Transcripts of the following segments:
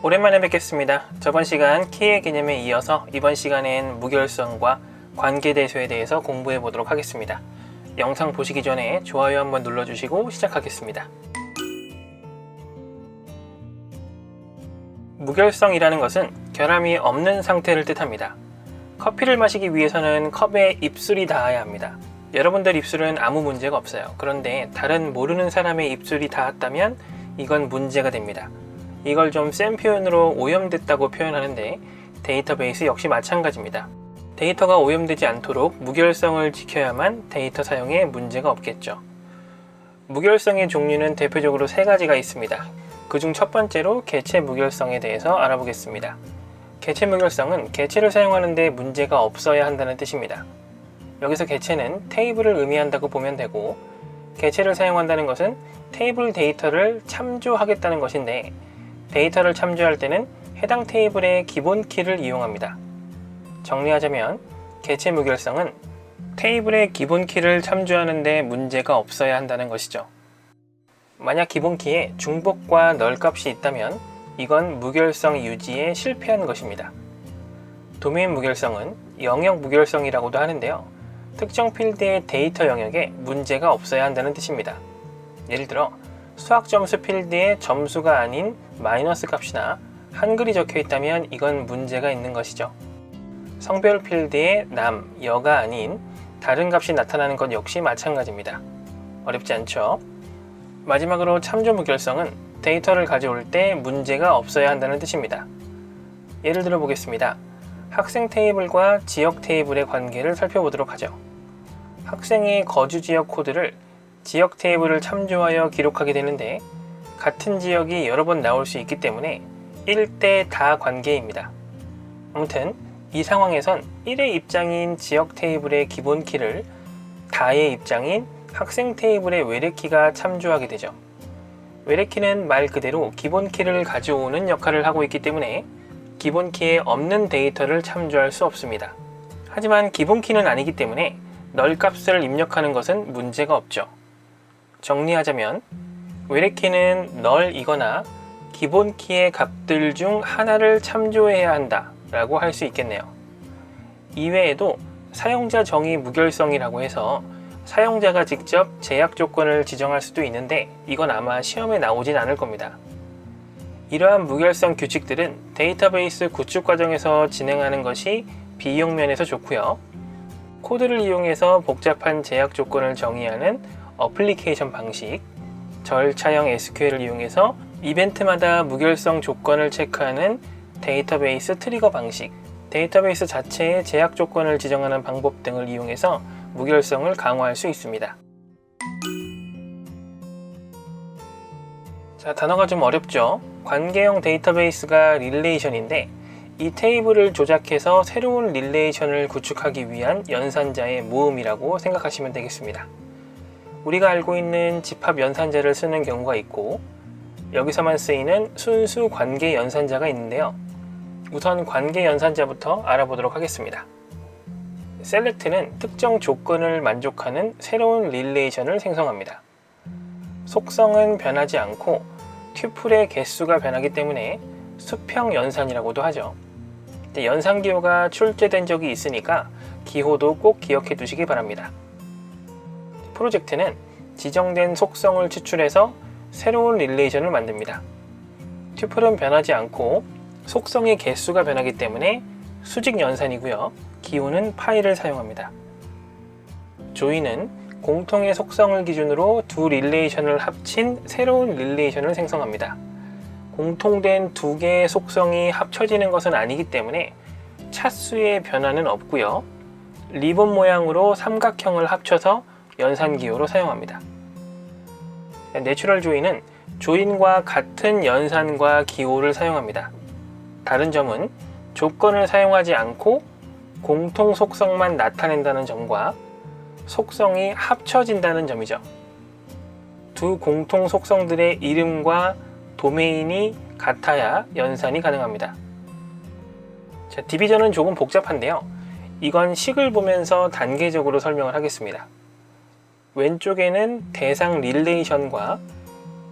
오랜만에 뵙겠습니다. 저번 시간 키의 개념에 이어서 이번 시간엔 무결성과 관계대소에 대해서 공부해 보도록 하겠습니다. 영상 보시기 전에 좋아요 한번 눌러주시고 시작하겠습니다. 무결성이라는 것은 결함이 없는 상태를 뜻합니다. 커피를 마시기 위해서는 컵에 입술이 닿아야 합니다. 여러분들 입술은 아무 문제가 없어요. 그런데 다른 모르는 사람의 입술이 닿았다면 이건 문제가 됩니다. 이걸 좀 센 표현으로 오염됐다고 표현하는데 데이터베이스 역시 마찬가지입니다. 데이터가 오염되지 않도록 무결성을 지켜야만 데이터 사용에 문제가 없겠죠. 무결성의 종류는 대표적으로 세 가지가 있습니다. 그중 첫 번째로 개체 무결성에 대해서 알아보겠습니다. 개체 무결성은 개체를 사용하는데 문제가 없어야 한다는 뜻입니다. 여기서 개체는 테이블을 의미한다고 보면 되고, 개체를 사용한다는 것은 테이블 데이터를 참조하겠다는 것인데, 데이터를 참조할 때는 해당 테이블의 기본 키를 이용합니다. 정리하자면 개체 무결성은 테이블의 기본 키를 참조하는데 문제가 없어야 한다는 것이죠. 만약 기본 키에 중복과 널값이 있다면 이건 무결성 유지에 실패한 것입니다. 도메인 무결성은 영역 무결성이라고도 하는데요. 특정 필드의 데이터 영역에 문제가 없어야 한다는 뜻입니다. 예를 들어 수학 점수 필드에 점수가 아닌 마이너스 값이나 한글이 적혀 있다면 이건 문제가 있는 것이죠. 성별 필드에 남, 여가 아닌 다른 값이 나타나는 것 역시 마찬가지입니다. 어렵지 않죠? 마지막으로 참조 무결성은 데이터를 가져올 때 문제가 없어야 한다는 뜻입니다. 예를 들어 보겠습니다. 학생 테이블과 지역 테이블의 관계를 살펴보도록 하죠. 학생의 거주 지역 코드를 지역 테이블을 참조하여 기록하게 되는데 같은 지역이 여러 번 나올 수 있기 때문에 1대 다 관계입니다. 아무튼 이 상황에선 1의 입장인 지역 테이블의 기본 키를 다의 입장인 학생 테이블의 외래키가 참조하게 되죠. 외래키는 말 그대로 기본 키를 가져오는 역할을 하고 있기 때문에 기본 키에 없는 데이터를 참조할 수 없습니다. 하지만 기본 키는 아니기 때문에 널 값을 입력하는 것은 문제가 없죠. 정리하자면 외래키는 널이거나 기본 키의 값들 중 하나를 참조해야 한다 라고 할 수 있겠네요. 이외에도 사용자 정의 무결성이라고 해서 사용자가 직접 제약 조건을 지정할 수도 있는데 이건 아마 시험에 나오진 않을 겁니다. 이러한 무결성 규칙들은 데이터베이스 구축 과정에서 진행하는 것이 비용 면에서 좋고요. 코드를 이용해서 복잡한 제약 조건을 정의하는 어플리케이션 방식, 절차형 SQL을 이용해서 이벤트마다 무결성 조건을 체크하는 데이터베이스 트리거 방식, 데이터베이스 자체의 제약 조건을 지정하는 방법 등을 이용해서 무결성을 강화할 수 있습니다. 자, 단어가 좀 어렵죠? 관계형 데이터베이스가 릴레이션인데 이 테이블을 조작해서 새로운 릴레이션을 구축하기 위한 연산자의 모음이라고 생각하시면 되겠습니다. 우리가 알고 있는 집합 연산자를 쓰는 경우가 있고 여기서만 쓰이는 순수 관계 연산자가 있는데요. 우선 관계 연산자부터 알아보도록 하겠습니다. select는 특정 조건을 만족하는 새로운 릴레이션을 생성합니다. 속성은 변하지 않고 튜플의 개수가 변하기 때문에 수평 연산이라고도 하죠. 연산 기호가 출제된 적이 있으니까 기호도 꼭 기억해 두시기 바랍니다. 프로젝트는 지정된 속성을 추출해서 새로운 릴레이션을 만듭니다. 튜플은 변하지 않고 속성의 개수가 변하기 때문에 수직 연산이고요. 기호는 파일을 사용합니다. 조인은 공통의 속성을 기준으로 두 릴레이션을 합친 새로운 릴레이션을 생성합니다. 공통된 두 개의 속성이 합쳐지는 것은 아니기 때문에 차수의 변화는 없고요. 리본 모양으로 삼각형을 합쳐서 연산 기호로 사용합니다. 내추럴 조인은 조인과 같은 연산과 기호를 사용합니다. 다른 점은 조건을 사용하지 않고 공통 속성만 나타낸다는 점과 속성이 합쳐진다는 점이죠. 두 공통 속성들의 이름과 도메인이 같아야 연산이 가능합니다. 자, 디비전은 조금 복잡한데요. 이건 식을 보면서 단계적으로 설명을 하겠습니다. 왼쪽에는 대상 릴레이션과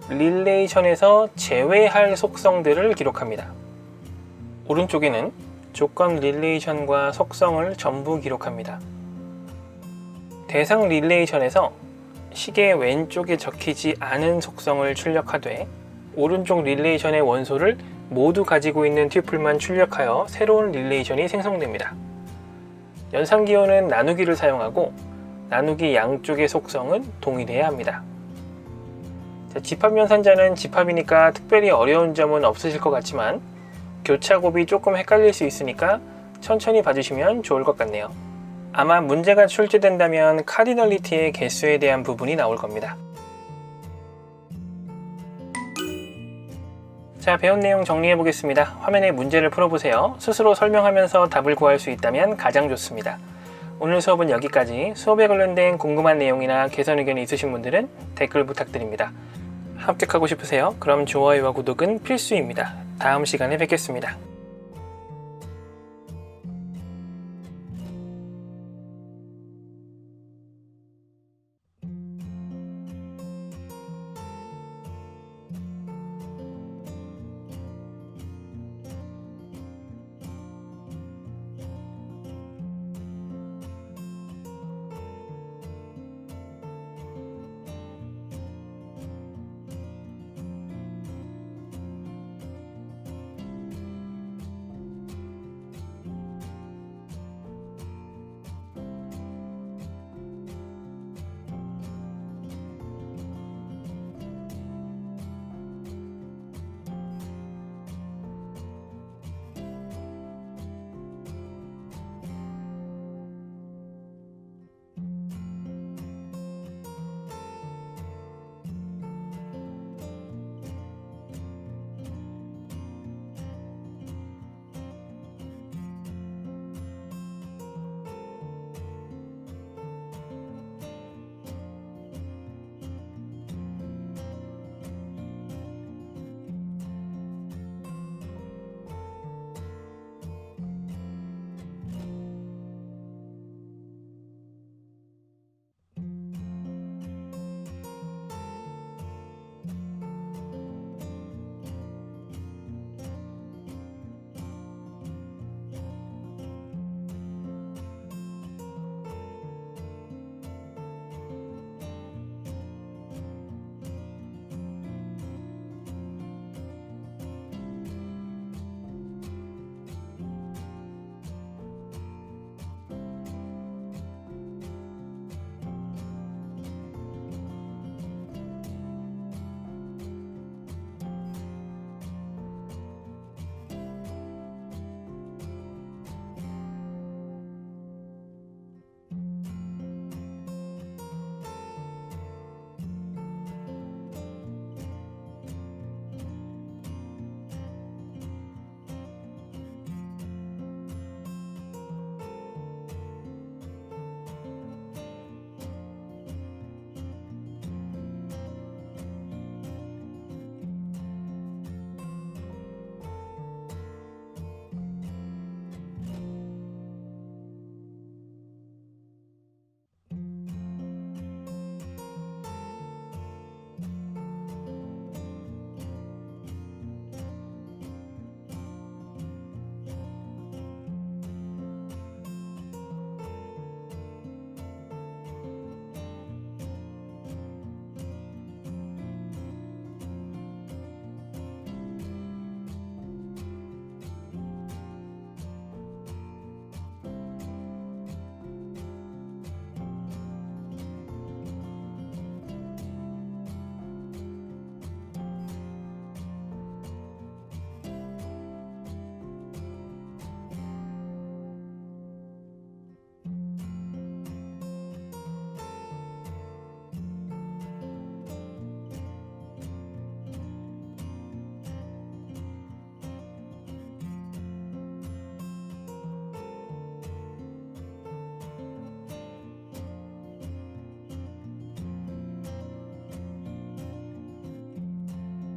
릴레이션에서 제외할 속성들을 기록합니다. 오른쪽에는 조건 릴레이션과 속성을 전부 기록합니다. 대상 릴레이션에서 시계 왼쪽에 적히지 않은 속성을 출력하되 오른쪽 릴레이션의 원소를 모두 가지고 있는 튜플만 출력하여 새로운 릴레이션이 생성됩니다. 연산기호는 나누기를 사용하고 나누기 양쪽의 속성은 동일해야 합니다. 집합연산자는 집합이니까 특별히 어려운 점은 없으실 것 같지만 교차곱이 조금 헷갈릴 수 있으니까 천천히 봐주시면 좋을 것 같네요. 아마 문제가 출제된다면 카디널리티의 개수에 대한 부분이 나올 겁니다. 자, 배운 내용 정리해 보겠습니다. 화면에 문제를 풀어보세요. 스스로 설명하면서 답을 구할 수 있다면 가장 좋습니다. 오늘 수업은 여기까지. 수업에 관련된 궁금한 내용이나 개선 의견이 있으신 분들은 댓글 부탁드립니다. 합격하고 싶으세요? 그럼 좋아요와 구독은 필수입니다. 다음 시간에 뵙겠습니다.